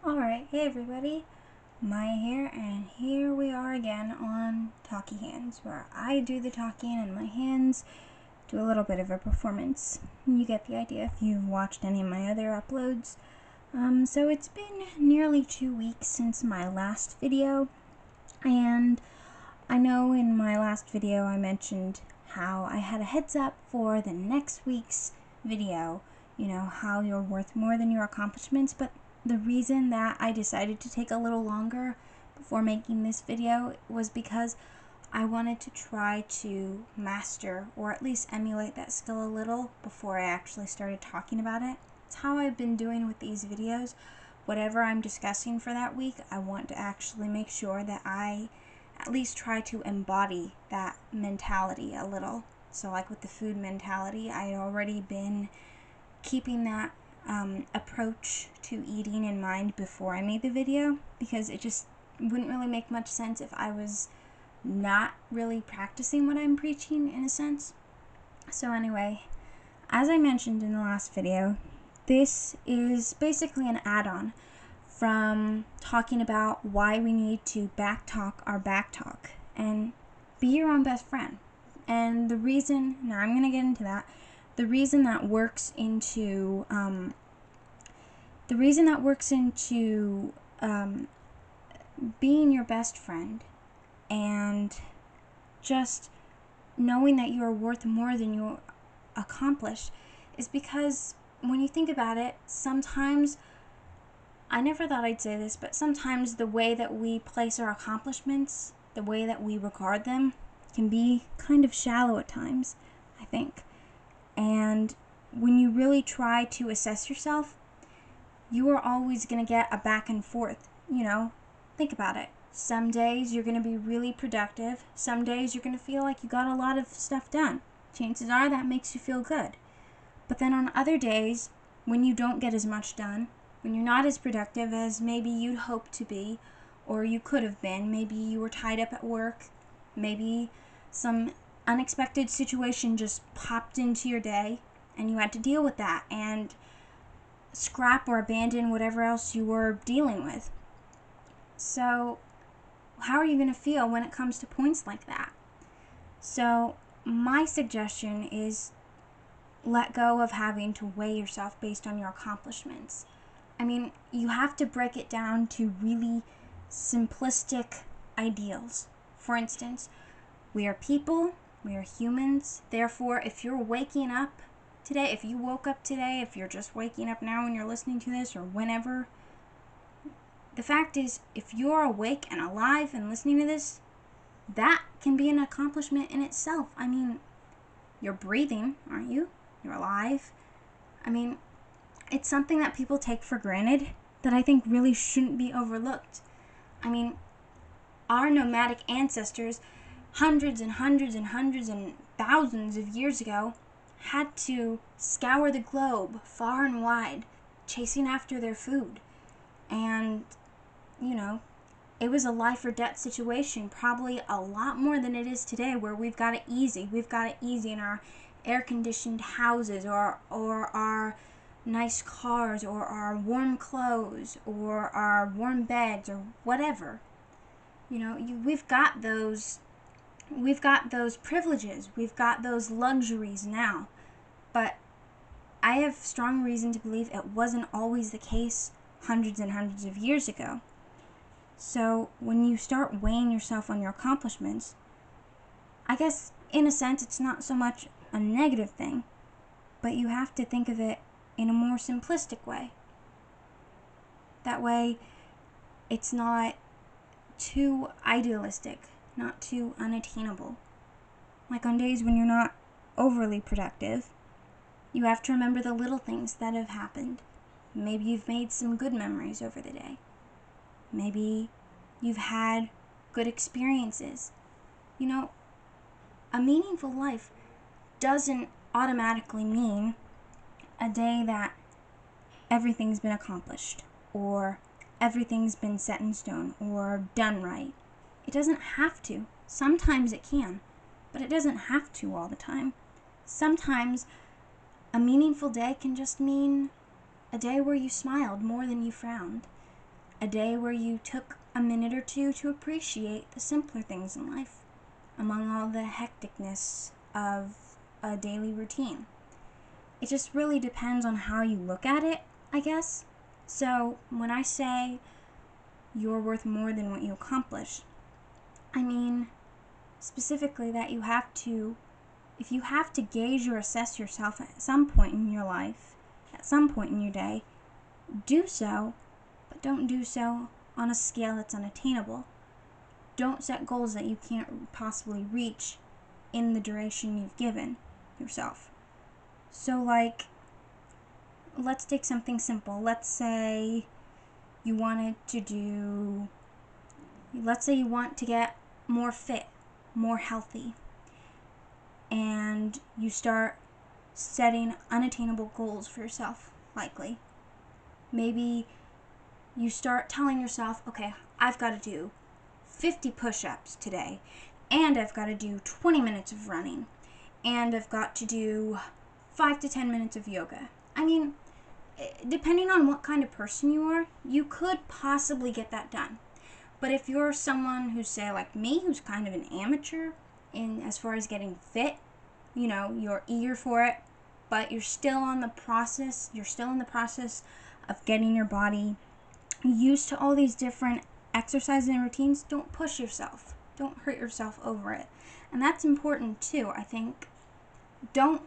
Alright, hey everybody, Maia here, and here we are again on Talky Hands, where I do the talking and my hands do a little bit of a performance. You get the idea if you've watched any of my other uploads. So it's been nearly 2 weeks since my last video, and I know in my last video I mentioned how I had a heads up for the next week's video, you know, how you're worth more than your accomplishments, but the reason that I decided to take a little longer before making this video was because I wanted to try to master or at least emulate that skill a little before I actually started talking about it. It's how I've been doing with these videos. Whatever I'm discussing for that week, I want to actually make sure that I at least try to embody that mentality a little. So like with the food mentality, I had already been keeping that approach to eating in mind before I made the video, because it just wouldn't really make much sense if I was not really practicing what I'm preaching in a sense. So anyway, as I mentioned in the last video, this is basically an add-on from talking about why we need to backtalk our backtalk and be your own best friend. And the reason, now I'm going to get into that, the reason that works into being your best friend and just knowing that you are worth more than you accomplish is because when you think about it, sometimes, I never thought I'd say this, but sometimes the way that we place our accomplishments, the way that we regard them, can be kind of shallow at times, I think. And when you really try to assess yourself, you are always going to get a back and forth. You know, think about it. Some days you're going to be really productive. Some days you're going to feel like you got a lot of stuff done. Chances are that makes you feel good. But then on other days, when you don't get as much done, when you're not as productive as maybe you'd hope to be, or you could have been, maybe you were tied up at work, maybe some unexpected situation just popped into your day and you had to deal with that and scrap or abandon whatever else you were dealing with. So how are you going to feel when it comes to points like that? So my suggestion is let go of having to weigh yourself based on your accomplishments. I mean, you have to break it down to really simplistic ideals. For instance, we are people, we are humans. Therefore, if you're waking up today, if you woke up today, if you're just waking up now when you're listening to this or whenever, the fact is, if you're awake and alive and listening to this, that can be an accomplishment in itself. I mean, you're breathing, aren't you? You're alive. I mean, it's something that people take for granted that I think really shouldn't be overlooked. I mean, our nomadic ancestors, hundreds and hundreds and hundreds and thousands of years ago, had to scour the globe far and wide, chasing after their food. And, you know, it was a life or death situation, probably a lot more than it is today, where we've got it easy. We've got it easy in our air-conditioned houses or our nice cars or our warm clothes or our warm beds or whatever. You know, we've got those privileges. We've got those luxuries now. But I have strong reason to believe it wasn't always the case hundreds and hundreds of years ago. So when you start weighing yourself on your accomplishments, I guess in a sense it's not so much a negative thing, but you have to think of it in a more simplistic way. That way it's not too idealistic, not too unattainable. Like on days when you're not overly productive, you have to remember the little things that have happened. Maybe you've made some good memories over the day. Maybe you've had good experiences. You know, a meaningful life doesn't automatically mean a day that everything's been accomplished or everything's been set in stone or done right. It doesn't have to. Sometimes it can, but it doesn't have to all the time. Sometimes a meaningful day can just mean a day where you smiled more than you frowned. a day where you took a minute or two to appreciate the simpler things in life among all the hecticness of a daily routine. It just really depends on how you look at it, I guess. So when I say you're worth more than what you accomplish, I mean specifically that if you have to gauge or assess yourself at some point in your life, at some point in your day, do so, but don't do so on a scale that's unattainable. Don't set goals that you can't possibly reach in the duration you've given yourself. So let's take something simple. Let's say you want to get more fit, more healthy, and you start setting unattainable goals for yourself, likely. Maybe you start telling yourself, okay, I've got to do 50 push-ups today, and I've got to do 20 minutes of running, and I've got to do 5 to 10 minutes of yoga. I mean, depending on what kind of person you are, you could possibly get that done. But if you're someone who's, say, like me, who's kind of an amateur in as far as getting fit, you're eager for it, but you're still in the process of getting your body used to all these different exercises and routines, don't push yourself. Don't hurt yourself over it. And that's important too, I think. Don't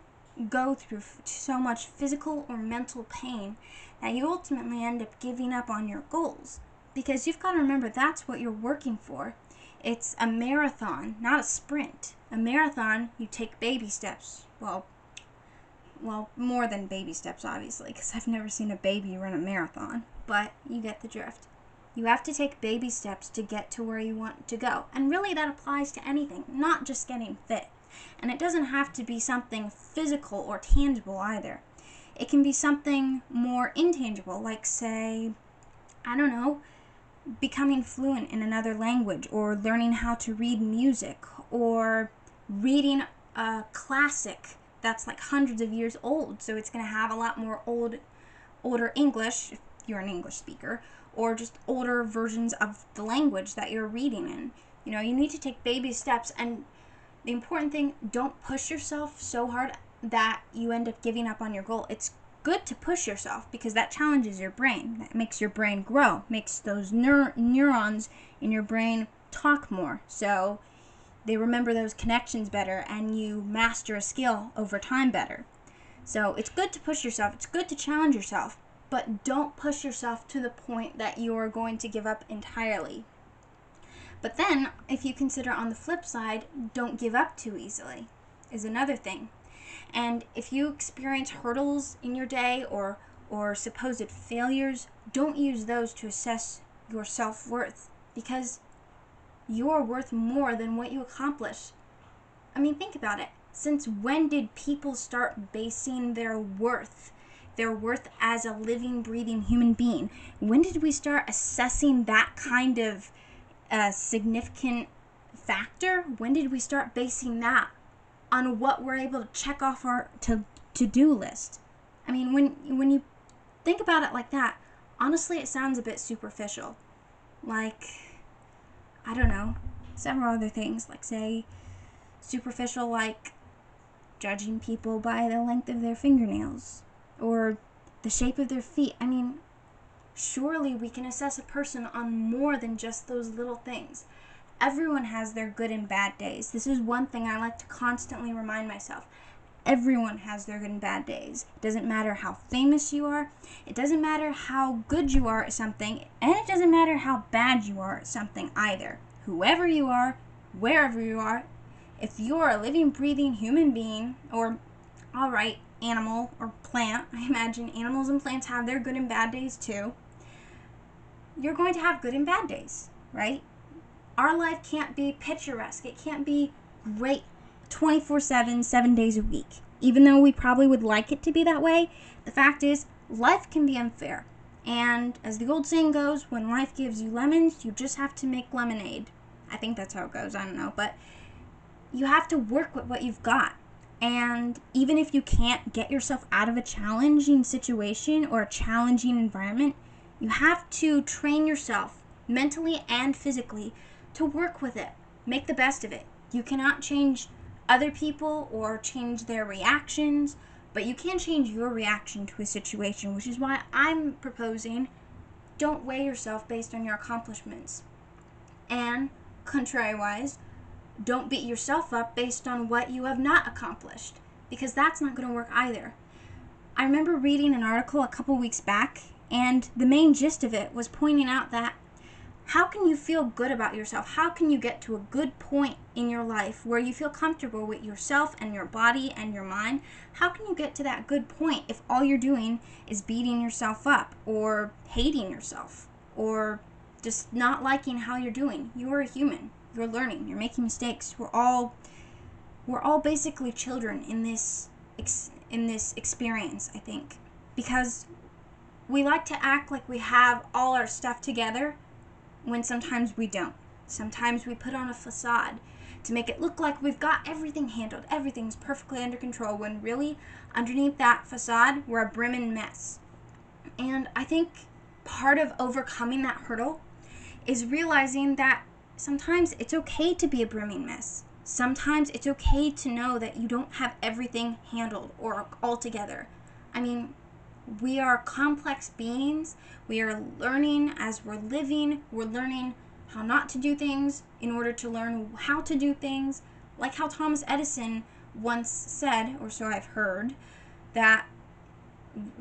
go through so much physical or mental pain that you ultimately end up giving up on your goals. Because you've got to remember, that's what you're working for. It's a marathon, not a sprint. A marathon, you take baby steps. Well, more than baby steps, obviously, because I've never seen a baby run a marathon. But you get the drift. You have to take baby steps to get to where you want to go. And really that applies to anything, not just getting fit. And it doesn't have to be something physical or tangible either. It can be something more intangible, like, say, becoming fluent in another language, or learning how to read music, or reading a classic that's like hundreds of years old, so it's going to have a lot more older English, if you're an English speaker, or just older versions of the language that you're reading in. You need to take baby steps, and the important thing, don't push yourself so hard that you end up giving up on your goal. It's good to push yourself because that challenges your brain. That makes your brain grow, makes those neurons in your brain talk more. So they remember those connections better, and you master a skill over time better. So it's good to push yourself. It's good to challenge yourself, but don't push yourself to the point that you're going to give up entirely. But then, if you consider on the flip side, don't give up too easily is another thing. And if you experience hurdles in your day or supposed failures, don't use those to assess your self-worth, because you're worth more than what you accomplish. I mean, think about it. Since when did people start basing their worth as a living, breathing human being? When did we start assessing that kind of significant factor? When did we start basing that on what we're able to check off our to-do list? I mean, when you think about it like that, honestly, it sounds a bit superficial. Like, I don't know, several other things, like, say, superficial, like judging people by the length of their fingernails or the shape of their feet. I mean, surely we can assess a person on more than just those little things. Everyone has their good and bad days. This is one thing I like to constantly remind myself. Everyone has their good and bad days. It doesn't matter how famous you are. It doesn't matter how good you are at something. And it doesn't matter how bad you are at something either. Whoever you are, wherever you are, if you're a living, breathing human being, or, alright, animal or plant, I imagine animals and plants have their good and bad days too, you're going to have good and bad days, right? Our life can't be picturesque. It can't be great 24/7, 7 days a week. Even though we probably would like it to be that way, the fact is, life can be unfair. And as the old saying goes, when life gives you lemons, you just have to make lemonade. I think that's how it goes. I don't know. But you have to work with what you've got. And even if you can't get yourself out of a challenging situation or a challenging environment, You have to train yourself mentally and physically to work with it. Make the best of it. You cannot change other people or change their reactions, but you can change your reaction to a situation, which is why I'm proposing don't weigh yourself based on your accomplishments. And, contrary-wise, don't beat yourself up based on what you have not accomplished, because that's not going to work either. I remember reading an article a couple weeks back, and the main gist of it was pointing out that how can you feel good about yourself? How can you get to a good point in your life where you feel comfortable with yourself and your body and your mind? How can you get to that good point if all you're doing is beating yourself up or hating yourself or just not liking how you're doing? You are a human. You're learning. You're making mistakes. We're all basically children in this experience, I think, because we like to act like we have all our stuff together when sometimes we don't. Sometimes we put on a facade to make it look like we've got everything handled, everything's perfectly under control, when really underneath that facade we're a brimming mess. And I think part of overcoming that hurdle is realizing that sometimes it's okay to be a brimming mess. Sometimes it's okay to know that you don't have everything handled or all together. I mean, we are complex beings. We are learning as we're living. We're learning how not to do things in order to learn how to do things. Like how Thomas Edison once said, or so I've heard, that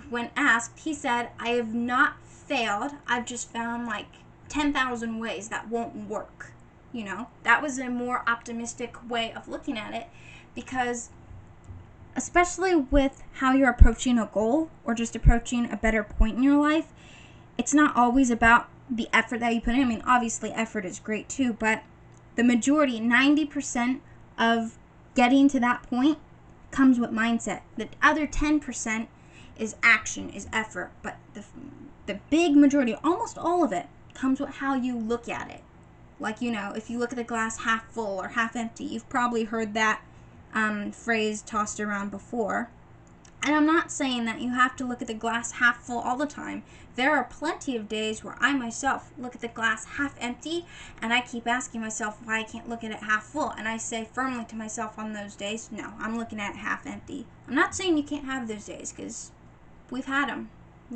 when asked, he said, "I have not failed. I've just found like 10,000 ways that won't work." You know, that was a more optimistic way of looking at it, because especially with how you're approaching a goal or just approaching a better point in your life, it's not always about the effort that you put in. I mean, obviously effort is great too, but the majority, 90% of getting to that point comes with mindset. The other 10% is action, is effort, but the big majority, almost all of it, comes with how you look at it. Like, you know, if you look at the glass half full or half empty, you've probably heard that phrase tossed around before. And I'm not saying that you have to look at the glass half full all the time. There are plenty of days where I myself look at the glass half empty, and I keep asking myself why I can't look at it half full. And I say firmly to myself on those days, no, I'm looking at it half empty. I'm not saying you can't have those days, because we've had them.